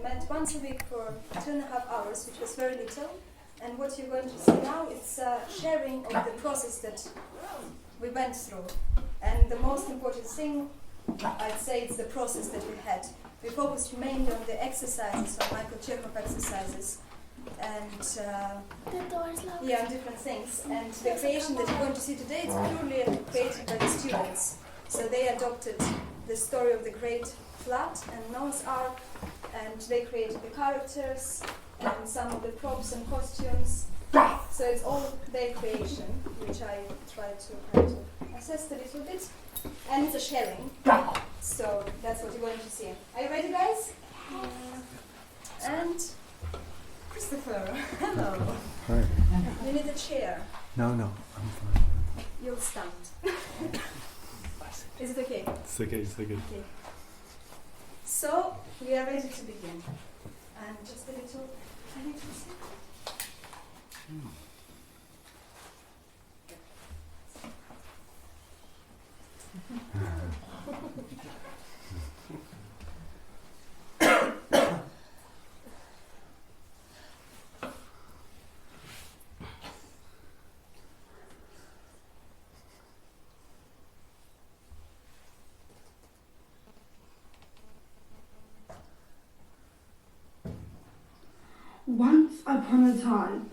met once a week for 2.5 hours, which was very little. And what you're going to see now is sharing of the process that we went through. And the most important thing, I'd say, is the process that we had. We focused mainly on the exercises, on Michael Chekhov exercises, and on different things. And the creation that you're going to see today is purely created by the students. So they adopted the story of the Great Flood and Noah's Ark, and they created the characters and some of the props and costumes. So it's all their creation, which I try to kind of assess a little bit. And it's a sharing. So that's what you're going to see. Are you ready, guys? And Christopher, hello. Hi. You need a chair. No, I'm fine. You'll stand. Is it okay? It's okay. Okay. So we are ready to begin. And just a little. I need to see. Once upon a time,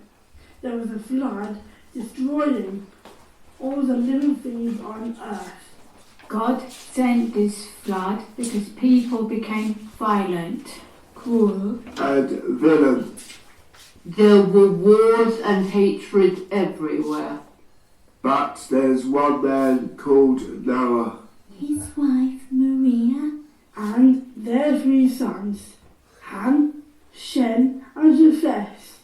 there was a flood destroying all the living things on earth. God sent this flood because people became violent, cruel, and villain. There were wars and hatred everywhere. But there's one man called Noah, His wife Maria, And their 3 sons, Ham, Shem and Japheth,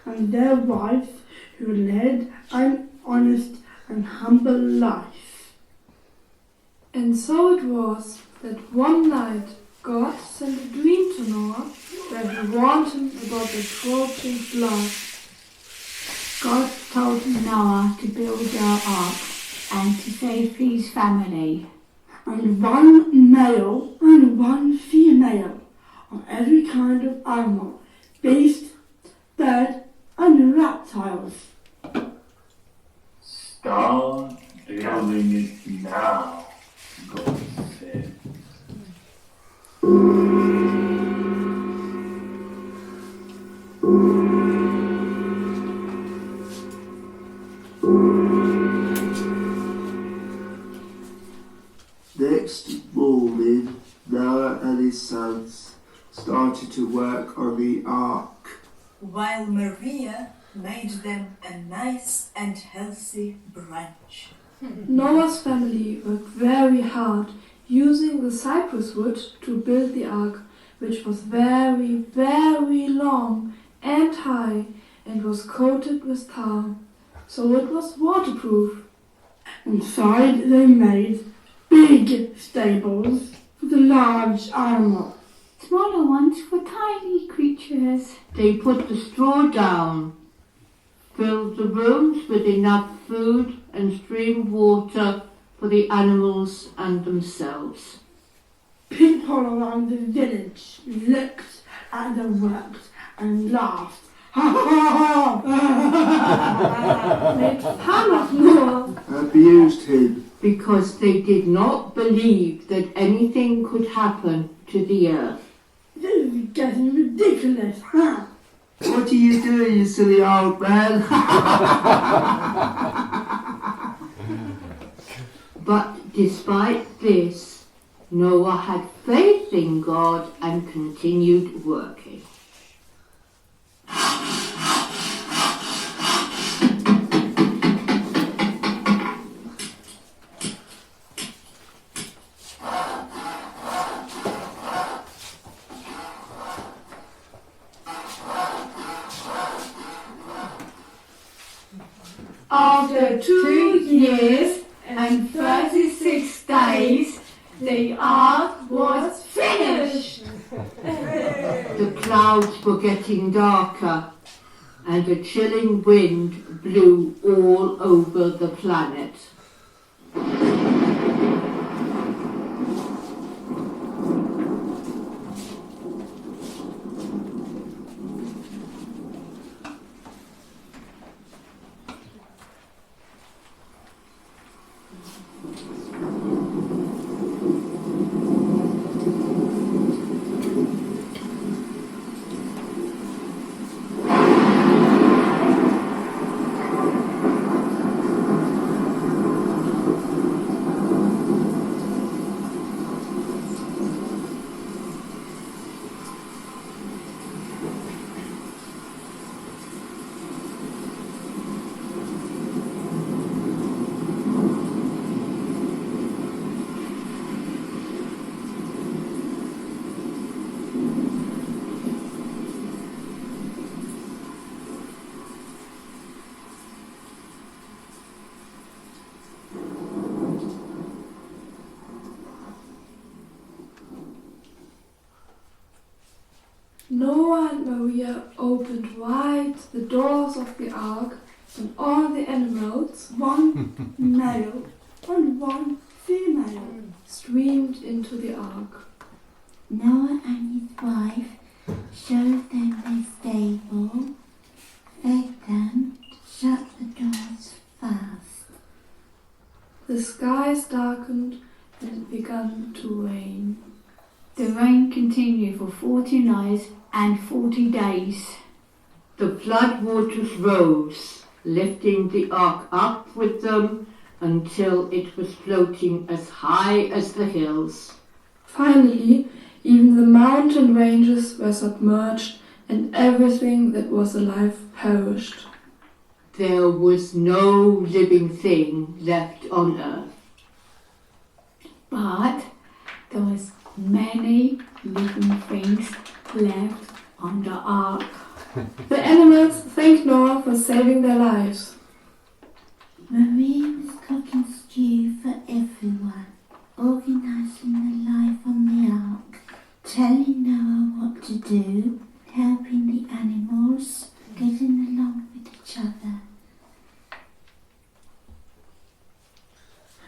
and their wives who led an honest and humble life. And so it was that one night God sent a dream to Noah where he warned him about the approaching flood. God told Noah to build an ark and to save his family. And 1 male and 1 female of every kind of animal, beast, bird and reptiles. Start building it now, God said. Next morning, Noah and his sons started to work on the ark. While Maria made them a nice and healthy branch. Noah's family worked very hard using the cypress wood to build the ark, which was very, very long and high and was coated with tar, so it was waterproof. Inside they made big stables for the large animals. Smaller ones for tiny creatures. They put the straw down, filled the rooms with enough food and streamed water for the animals and themselves. People around the village looked at the work and laughed. Made fun of Noah. Abused him. Because they did not believe that anything could happen to the earth. This is getting ridiculous, huh? What are you doing, you silly old man? But despite this, Noah had faith in God and continued working. After 2 years and 36 days, the ark was finished. The clouds were getting darker and a chilling wind blew all over the planet. Noah and Maria opened wide the doors of the ark, and all the animals, One male and one female, streamed into the ark. Noah and his wife showed them their stable, fed them, shut the doors fast. The skies darkened and it began to rain. The rain continued for 40 nights and 40 days. The flood waters rose, lifting the ark up with them until it was floating as high as the hills. Finally, even the mountain ranges were submerged and everything that was alive perished. There was no living thing left on earth. But there was many living things left on the ark. The animals thanked Noah for saving their lives. Maria was cooking stew for everyone, organising the life on the ark, telling Noah what to do, helping the animals, getting along with each other.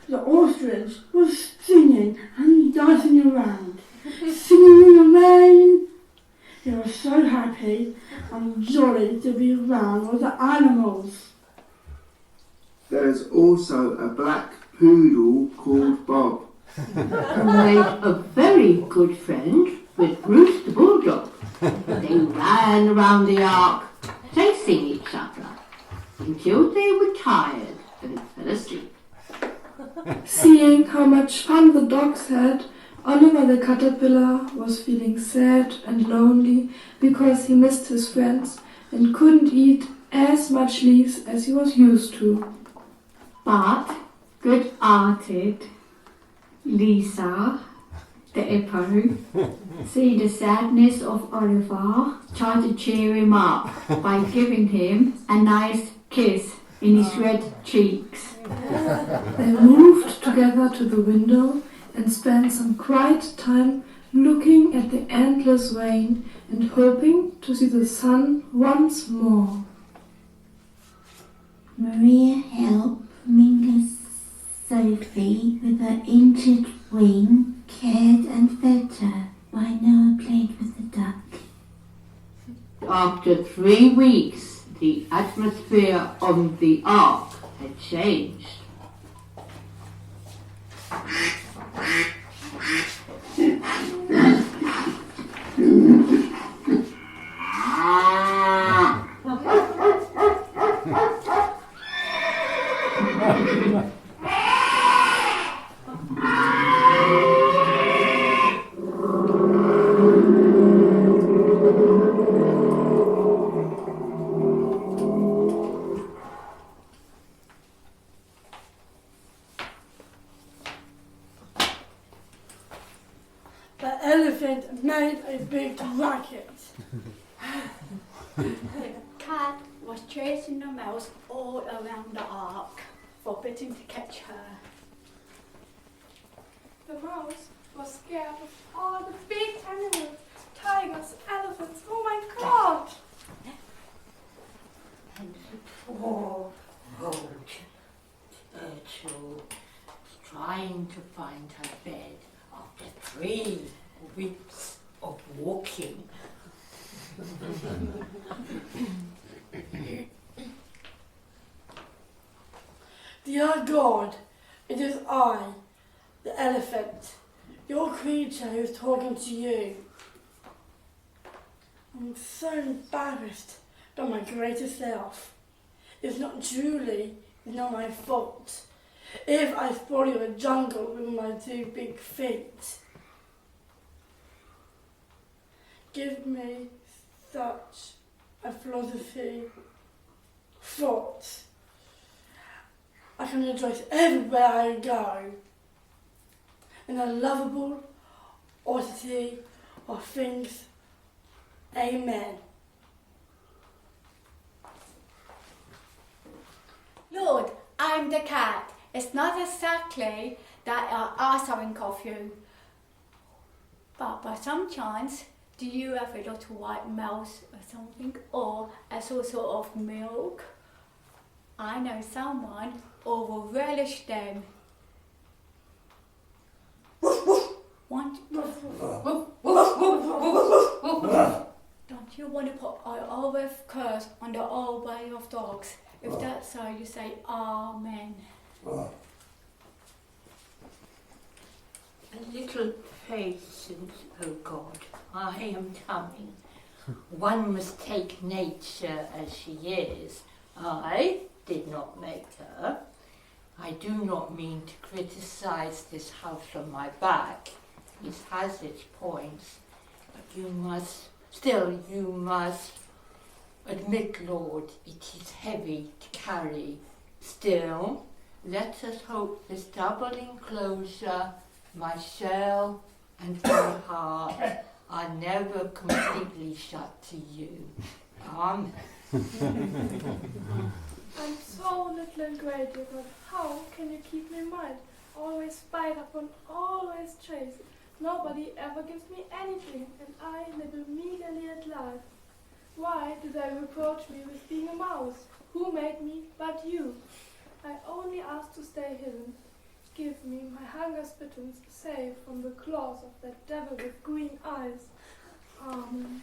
The ostrich was singing and dancing around, singing in the rain. He was so happy and jolly to be around all the animals. There's also a black poodle called Bob. Who made a very good friend with Bruce the bulldog. They ran around the ark, chasing each other, until they were tired and fell asleep. Seeing how much fun the dogs had, Oliver the caterpillar was feeling sad and lonely because he missed his friends and couldn't eat as much leaves as he was used to. But good-hearted Lisa, the hippo, see the sadness of Oliver, tried to cheer him up by giving him a nice kiss in his red cheeks. They moved together to the window and spent some quiet time looking at the endless rain and hoping to see the sun once more. Maria helped Mingus Sophie with her injured wing, cared and fed her while Noah played with the duck. After 3 weeks, the atmosphere on the ark had changed. The elephant made a big racket. The cat was chasing the mouse all around the ark, forbidding to catch her. The mouse was scared of all the big animals, tigers, elephants. Oh my God! And the poor old turtle was trying to find her bed after 3 weeks of walking. Dear God, it is I, the elephant, your creature who is talking to you. I'm so embarrassed by my greatest self. It's not Julie, it's not my fault. If I spoil your jungle with my 2 big feet. Give me such a philosophy, thought. I can rejoice everywhere I go in a lovable oddity of things. Amen. Lord, I'm the cat. It's not exactly that I ask something of you, but by some chance Do you have a lot of white mouse or something, or a sort of milk? I know someone who will relish them. Don't you want to put I always curse on the old way of dogs? If that's so, you say Amen. A little patience, oh God, I am coming. One must take nature as she is. I did not make her. I do not mean to criticize this house from my back. It has its points. But you must admit, Lord, it is heavy to carry. Still, let us hope this double enclosure, my shell and my heart, are never completely shut to you. Amen. I'm so little and great, but how can you keep me in mind? Always spied upon, always chased. Nobody ever gives me anything, and I live meagerly at life. Why do they reproach me with being a mouse? Who made me but you? I only ask to stay hidden. Give me my hunger's pittance, safe from the claws of that devil with green eyes. Amen.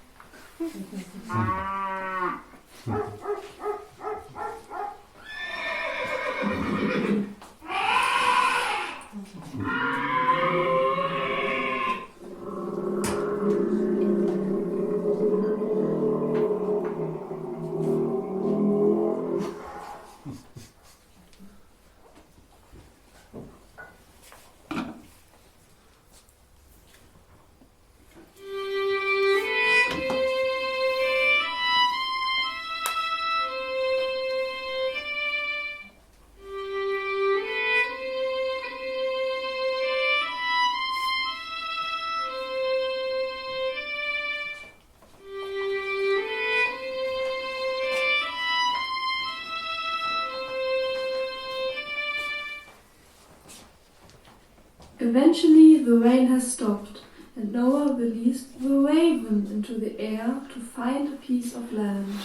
Eventually the rain has stopped, and Noah released the raven into the air to find a piece of land.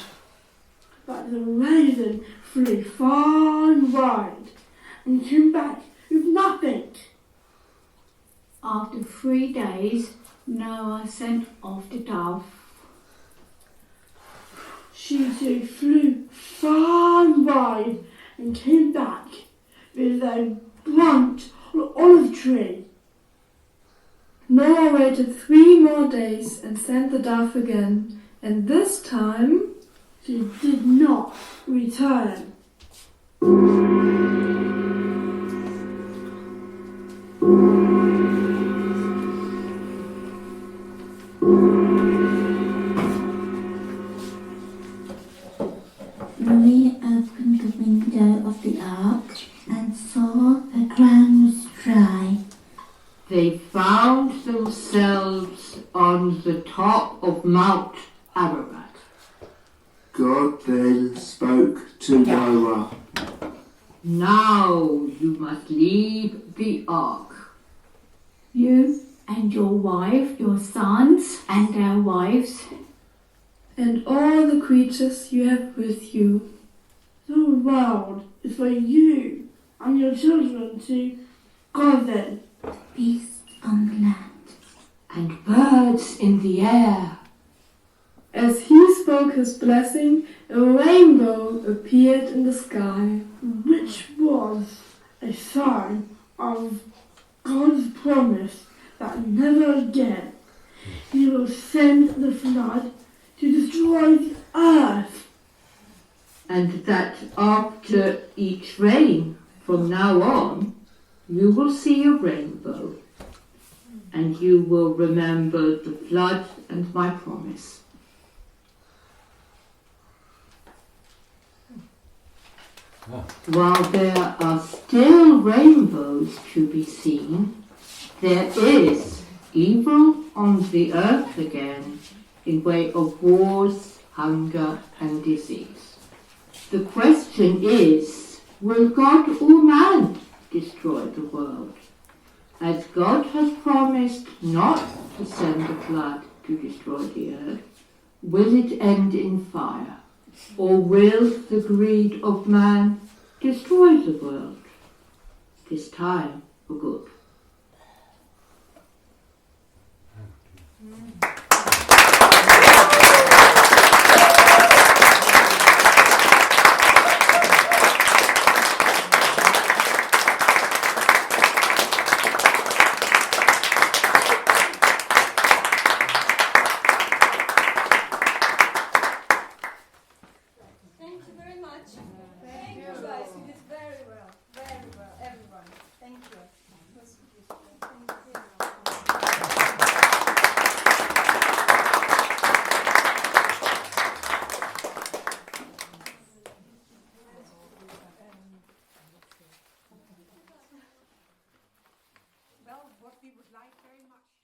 But the raven flew far and wide and came back with nothing. After 3 days, Noah sent off the dove. She too flew far and wide and came back with a branch on an olive tree. Noah waited 3 more days and sent the dove again, and this time She did not return. Maria opened the window of the ark and saw the ground was dry. They found themselves on the top of Mount Ararat. God then spoke to Noah. Now you must leave the ark. You and your wife, your sons and their wives, and all the creatures you have with you. The world is for you and your children to govern. Beasts on the land. And birds in the air. As he spoke his blessing, a rainbow appeared in the sky, which was a sign of God's promise that never again he will send the flood to destroy the earth. And that after each rain, from now on, you will see a rainbow, and you will remember the flood and my promise. While there are still rainbows to be seen, there is evil on the earth again in way of wars, hunger and disease. The question is, will God or man destroy the world? As God has promised not to send a flood to destroy the earth? Will it end in fire? Or will the greed of man destroy the world? This time for good. Thank you very much. Thank you guys. You did very well. Very well, everyone. Thank you. It was beautiful. Thank you. Well, what we would like very much